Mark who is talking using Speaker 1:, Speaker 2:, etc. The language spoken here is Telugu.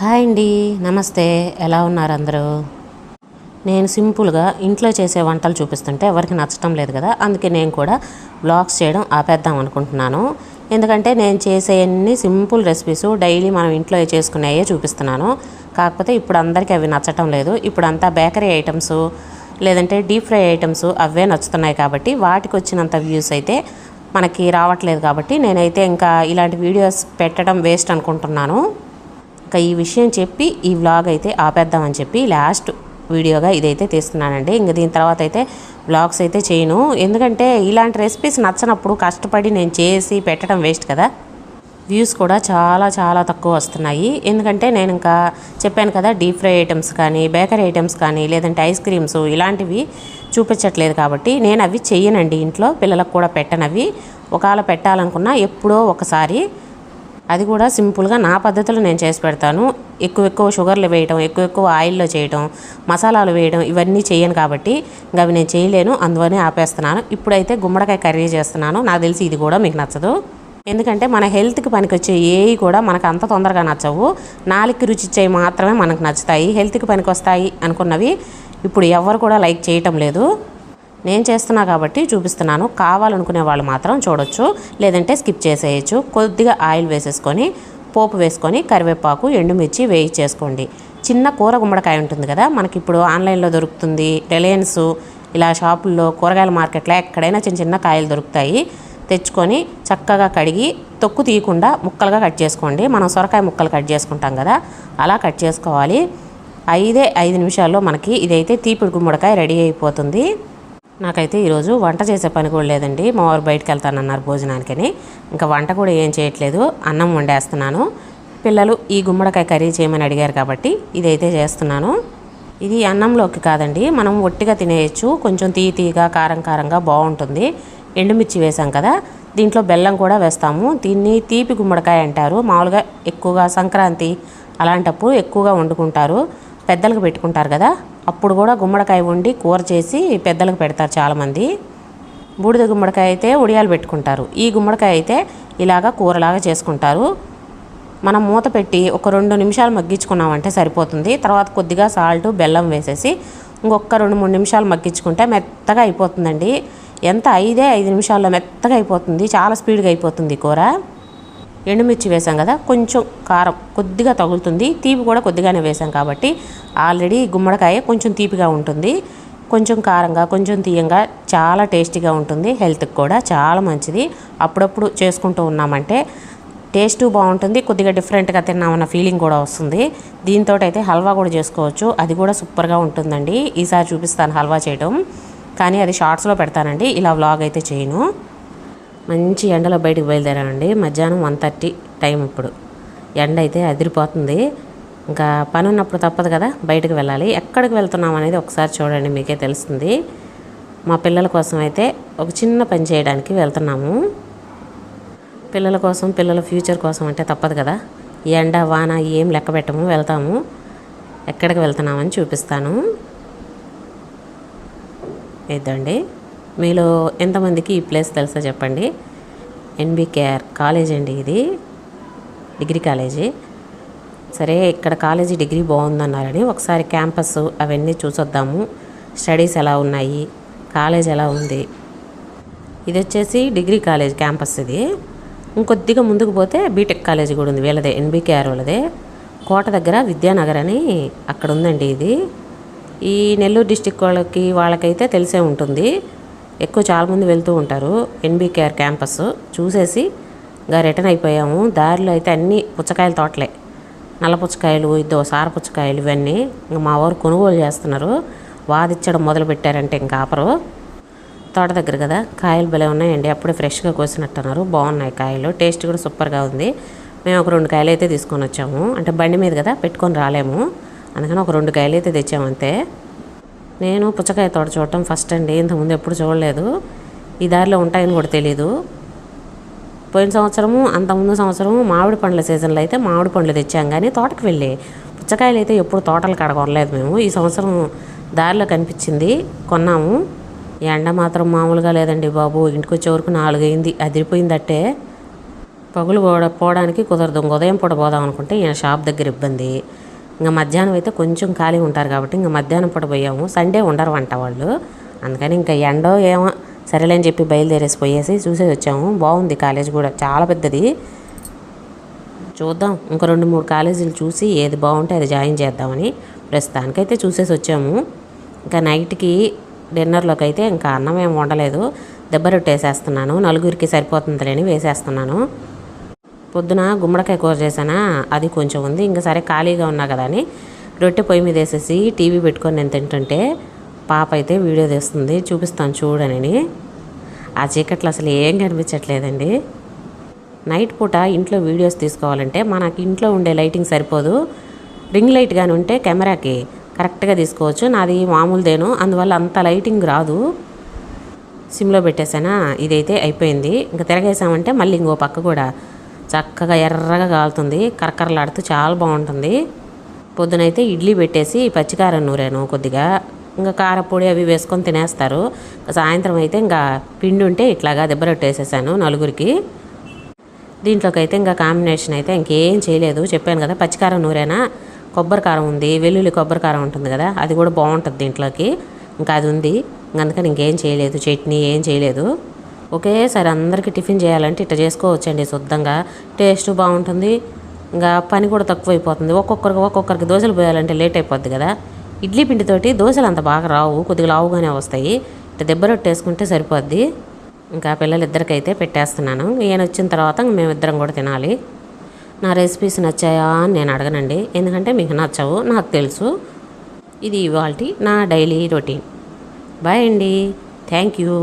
Speaker 1: హాయ్ అండి, నమస్తే. ఎలా ఉన్నారు అందరూ? నేను సింపుల్గా ఇంట్లో చేసే వంటలు చూపిస్తుంటే ఎవరికి నచ్చటం లేదు కదా, అందుకే నేను కూడా వ్లాగ్స్ చేయడం ఆపేద్దాం అనుకుంటున్నాను. ఎందుకంటే నేను చేసేవన్నీ సింపుల్ రెసిపీస్, డైలీ మనం ఇంట్లో చేసుకునేవే చూపిస్తున్నాను. కాకపోతే ఇప్పుడు అందరికీ అవి నచ్చటం లేదు. ఇప్పుడు అంతా బేకరీ ఐటమ్స్ లేదంటే డీప్ ఫ్రై ఐటమ్స్ అవే నచ్చుతున్నాయి. కాబట్టి వాటికి వచ్చినంత వ్యూస్ అయితే మనకి రావట్లేదు. కాబట్టి నేనైతే ఇంకా ఇలాంటి వీడియోస్ పెట్టడం వేస్ట్ అనుకుంటున్నాను. ఇంకా ఈ విషయం చెప్పి ఈ వ్లాగ్ అయితే ఆపేద్దామని చెప్పి లాస్ట్ వీడియోగా ఇదైతే తీస్తున్నానండి. ఇంక దీని తర్వాత అయితే వ్లాగ్స్ అయితే చేయను. ఎందుకంటే ఇలాంటి రెసిపీస్ నచ్చనప్పుడు కష్టపడి నేను చేసి పెట్టడం వేస్ట్ కదా. వ్యూస్ కూడా చాలా చాలా తక్కువ వస్తున్నాయి. ఎందుకంటే నేను ఇంకా చెప్పాను కదా, డీప్ ఫ్రై ఐటమ్స్ కానీ బేకరీ ఐటమ్స్ కానీ లేదంటే ఐస్ క్రీమ్స్ ఇలాంటివి చూపించట్లేదు. కాబట్టి నేను అవి చెయ్యనండి. ఇంట్లో పిల్లలకు కూడా పెట్టనవి. ఒకవేళ పెట్టాలనుకున్నా ఎప్పుడో ఒకసారి, అది కూడా సింపుల్గా నా పద్ధతిలో నేను చేసి పెడతాను. ఎక్కువ షుగర్లు వేయడం, ఎక్కువ ఆయిల్లో చేయడం, మసాలాలు వేయడం ఇవన్నీ చేయను. కాబట్టి ఇంకా అవి నేను చేయలేను, అందువనే ఆపేస్తున్నాను. ఇప్పుడైతే గుమ్మడికాయ కర్రీ చేస్తున్నాను. నాకు తెలిసి ఇది కూడా మీకు నచ్చదు. ఎందుకంటే మన హెల్త్కి పనికొచ్చే ఏవి కూడా మనకు అంత తొందరగా నచ్చవు. నాలుగుకి రుచి ఇచ్చేవి మాత్రమే మనకు నచ్చుతాయి. హెల్త్కి పనికి వస్తాయి అనుకున్నవి ఇప్పుడు ఎవరు కూడా లైక్ చేయటం లేదు. నేను చేస్తున్నా కాబట్టి చూపిస్తున్నాను. కావాలనుకునే వాళ్ళు మాత్రం చూడొచ్చు, లేదంటే స్కిప్ చేసేయచ్చు. కొద్దిగా ఆయిల్ వేసేసుకొని పోపు వేసుకొని కరివేపాకు, ఎండుమిర్చి వేయించేసుకోండి. చిన్న కూర గుమ్మడికాయ ఉంటుంది కదా, మనకి ఇప్పుడు ఆన్లైన్లో దొరుకుతుంది. రిలయన్స్ ఇలా షాపుల్లో, కూరగాయల మార్కెట్లో ఎక్కడైనా చిన్న చిన్న కాయలు దొరుకుతాయి. తెచ్చుకొని చక్కగా కడిగి తొక్కు తీయకుండా ముక్కలుగా కట్ చేసుకోండి. మనం సొరకాయ ముక్కలు కట్ చేసుకుంటాం కదా, అలా కట్ చేసుకోవాలి. 5 నిమిషాల్లో మనకి ఇదైతే తీపిడి గుమ్మడికాయ రెడీ అయిపోతుంది. నాకైతే ఈరోజు వంట చేసే పని కూడా లేదండి. మా వారు బయటకు వెళ్తానన్నారు భోజనానికని. ఇంకా వంట కూడా ఏం చేయట్లేదు, అన్నం వండేస్తున్నాను. పిల్లలు ఈ గుమ్మడికాయ కర్రీ చేయమని అడిగారు కాబట్టి ఇదైతే చేస్తున్నాను. ఇది అన్నంలోకి కాదండి, మనం ఒట్టిగా తినేయచ్చు. కొంచెం తీయగా కారంగా బాగుంటుంది. ఎండుమిర్చి వేసాం కదా, దీంట్లో బెల్లం కూడా వేస్తాము. దీన్ని తీపి గుమ్మడికాయ అంటారు. మామూలుగా ఎక్కువగా సంక్రాంతి అలాంటప్పుడు ఎక్కువగా వండుకుంటారు. పెద్దలకు పెట్టుకుంటారు కదా, అప్పుడు కూడా గుమ్మడికాయ వండి కూర చేసి పెద్దలకు పెడతారు చాలామంది. బూడిద గుమ్మడికాయ అయితే ఉడియాలు పెట్టుకుంటారు. ఈ గుమ్మడికాయ అయితే ఇలాగా కూరలాగా చేసుకుంటారు. మనం మూత పెట్టి ఒక 2 నిమిషాలు మగ్గించుకున్నామంటే సరిపోతుంది. తర్వాత కొద్దిగా సాల్ట్, బెల్లం వేసేసి ఇంకొక 2-3 నిమిషాలు మగ్గించుకుంటే మెత్తగా అయిపోతుందండి. ఎంత 5 నిమిషాల్లో మెత్తగా అయిపోతుంది. చాలా స్పీడ్గా అయిపోతుంది కూర. ఎండుమిర్చి వేసాం కదా, కొంచెం కారం కొద్దిగా తగులుతుంది. తీపి కూడా కొద్దిగానే వేసాం కాబట్టి ఆల్రెడీ గుమ్మడికాయ కొంచెం తీపిగా ఉంటుంది. కొంచెం కారంగా, కొంచెం తీయంగా చాలా టేస్టీగా ఉంటుంది. హెల్త్కి కూడా చాలా మంచిది. అప్పుడప్పుడు చేసుకుంటూ ఉన్నామంటే టేస్ట్ బాగుంటుంది. కొద్దిగా డిఫరెంట్గా తిన్నామన్న ఫీలింగ్ కూడా వస్తుంది. దీంతో అయితే హల్వా కూడా చేసుకోవచ్చు. అది కూడా సూపర్గా ఉంటుందండి. ఈసారి చూపిస్తాను హల్వా చేయడం, కానీ అది షార్ట్స్లో పెడతానండి. ఇలా వ్లాగ్ అయితే చేయను. మంచి ఎండలో బయటకు బయలుదేరానండి. మధ్యాహ్నం 1:30 టైం. ఇప్పుడు ఎండ అయితే అదిరిపోతుంది. ఇంకా పని ఉన్నప్పుడు తప్పదు కదా, బయటకు వెళ్ళాలి. ఎక్కడికి వెళ్తున్నాం అనేది ఒకసారి చూడండి, మీకే తెలుస్తుంది. మా పిల్లల కోసం అయితే ఒక చిన్న పని చేయడానికి వెళ్తున్నాము. పిల్లల కోసం, పిల్లల ఫ్యూచర్ కోసం అంటే తప్పదు కదా. ఎండ వాన ఏం లెక్క పెట్టము, వెళ్తాము. ఎక్కడికి వెళ్తున్నామని చూపిస్తాను. ఇద్దండి. మీలో ఎంతమందికి ఈ ప్లేస్ తెలుసో చెప్పండి. NBKR కాలేజ్ అండి, ఇది డిగ్రీ కాలేజీ. సరే, ఇక్కడ కాలేజీ డిగ్రీ బాగుందన్నారని ఒకసారి క్యాంపస్ అవన్నీ చూసొద్దాము. స్టడీస్ ఎలా ఉన్నాయి, కాలేజ్ ఎలా ఉంది. ఇది వచ్చేసి డిగ్రీ కాలేజ్ క్యాంపస్. ఇది ఇంకొద్దిగా ముందుకు పోతే బీటెక్ కాలేజీ కూడా ఉంది, వీళ్ళదే, NBKR వాళ్ళదే. కోట దగ్గర విద్యానగర్ అని అక్కడ ఉందండి. ఇది ఈ నెల్లూరు డిస్టిక్ వాళ్ళకైతే తెలిసే ఉంటుంది. ఎక్కువ చాలామంది వెళ్తూ ఉంటారు. NBKR క్యాంపస్ చూసేసి ఇంకా రిటర్న్ అయిపోయాము. దారిలో అయితే అన్నీ పుచ్చకాయల తోటలే, నల్ల పుచ్చకాయలు, సార పుచ్చకాయలు, ఇవన్నీ ఇంకా మా వారు కొనుగోలు చేస్తున్నారు. వాదిచ్చడం మొదలు పెట్టారంటే ఇంకా ఆపరు. తోట దగ్గర కదా, కాయలు భలే ఉన్నాయండి. అప్పుడే ఫ్రెష్గా కోసినట్టున్నారు. బాగున్నాయి కాయలు, టేస్ట్ కూడా సూపర్గా ఉంది. మేము ఒక 2 కాయలు అయితే తీసుకొని వచ్చాము. అంటే బండి మీద కదా, పెట్టుకొని రాలేము, అందుకని ఒక 2 కాయలు అయితే తెచ్చాము అంతే. నేను పుచ్చకాయ తోట చూడటం ఫస్ట్ అండి. ఇంతకుముందు ఎప్పుడు చూడలేదు. ఈ దారిలో ఉంటాయని కూడా తెలీదు. పోయిన సంవత్సరము, అంతకుముందు సంవత్సరము మామిడి పండ్ల సీజన్లో అయితే మామిడి పండ్లు తెచ్చాం, కానీ తోటకు వెళ్ళి పుచ్చకాయలు అయితే ఎప్పుడు తోటలు కాడ కొనలేదు మేము. ఈ సంవత్సరం దారిలో కనిపించింది, కొన్నాము. ఎండ మాత్రం మామూలుగా లేదండి బాబు. ఇంటికి వచ్చే వరకు 4 అయింది, అదిరిపోయిందట్టే. పగులు పోవడానికి కుదరదు. ఉదయం పూట పోదాం అనుకుంటే ఈయన షాప్ దగ్గర ఇబ్బంది. ఇంకా మధ్యాహ్నం అయితే కొంచెం ఖాళీ ఉంటారు కాబట్టి ఇంకా మధ్యాహ్నం పూట పోయాము. సండే ఉండరు వంట వాళ్ళు, అందుకని ఇంకా ఎండో ఏమో సరేలేని చెప్పి బయలుదేరేసి పోయేసి చూసేసి వచ్చాము. బాగుంది కాలేజ్ కూడా, చాలా పెద్దది. చూద్దాం, ఇంకో 2-3 కాలేజీలు చూసి ఏది బాగుంటే అది జాయిన్ చేద్దామని ప్రస్తుతానికైతే చూసేసి వచ్చాము. ఇంకా నైట్కి డిన్నర్లోకి అయితే ఇంకా అన్నం ఏం వండలేదు, దెబ్బ రొట్టె వేసేస్తున్నాను. 4గురికి సరిపోతుందిలేని వేసేస్తున్నాను. పొద్దున గుమ్మడికాయ కూర చేశానా, అది కొంచెం ఉంది. ఇంకా సరే ఖాళీగా ఉన్నా కదా అని రొట్టె పొయ్యి మీద వేసేసి టీవీ పెట్టుకొని నేను తింటుంటే పాప అయితే వీడియో తీస్తుంది, చూపిస్తాను చూడనని. ఆ చీకట్లో అసలు ఏం కనిపించట్లేదండి. నైట్ పూట ఇంట్లో వీడియోస్ తీసుకోవాలంటే మనకి ఇంట్లో ఉండే లైటింగ్ సరిపోదు. రింగ్ లైట్ కానీ ఉంటే కెమెరాకి కరెక్ట్గా తీసుకోవచ్చు. నాది మామూలుదేను, అందువల్ల అంత లైటింగ్ రాదు. సిమ్లో పెట్టేసానా, ఇదైతే అయిపోయింది. ఇంకా తిరగేసామంటే మళ్ళీ ఇంకో పక్క కూడా చక్కగా ఎర్రగా కాలుతుంది, కరకరలాడుతూ చాలా బాగుంటుంది. పొద్దునైతే ఇడ్లీ పెట్టేసి పచ్చికారం నూరాను కొద్దిగా, ఇంకా కారపొడి అవి వేసుకొని తినేస్తారు. సాయంత్రం అయితే ఇంకా పిండి ఉంటే ఇట్లాగా దెబ్బ రొట్టేసేసాను 4గురికి. దీంట్లోకి అయితే ఇంకా కాంబినేషన్ అయితే ఇంకేం చేయలేదు. చెప్పాను కదా పచ్చికారం నూరేనా, కొబ్బరి కారం ఉంది, వెల్లుల్లి కొబ్బరి కారం ఉంటుంది కదా, అది కూడా బాగుంటుంది దీంట్లోకి. ఇంకా అది ఉంది, అందుకని ఇంకేం చేయలేదు, చట్నీ ఏం చేయలేదు. ఒకేసారి అందరికీ టిఫిన్ చేయాలంటే ఇట్లా చేసుకోవచ్చండి, శుద్ధంగా టేస్ట్ బాగుంటుంది. ఇంకా పని కూడా తక్కువ అయిపోతుంది. ఒక్కొక్కరికి దోశలు పోయాలంటే లేట్ అయిపోద్ది కదా. ఇడ్లీ పిండితోటి దోశలు అంత బాగా రావు, కొద్దిగా లావుగానే వస్తాయి. ఇట్లా దెబ్బ రొట్టేసుకుంటే సరిపోద్ది. ఇంకా పిల్లలిద్దరికైతే పెట్టేస్తున్నాను. ఈయన వచ్చిన తర్వాత మేమిద్దరం కూడా తినాలి. నా రెసిపీస్ నచ్చాయా అని నేను అడగనండి, ఎందుకంటే మీకు నచ్చవు నాకు తెలుసు. ఇది ఇవాల్టి నా డైలీ రొటీన్. బాయ్ అండి, థ్యాంక్ యూ.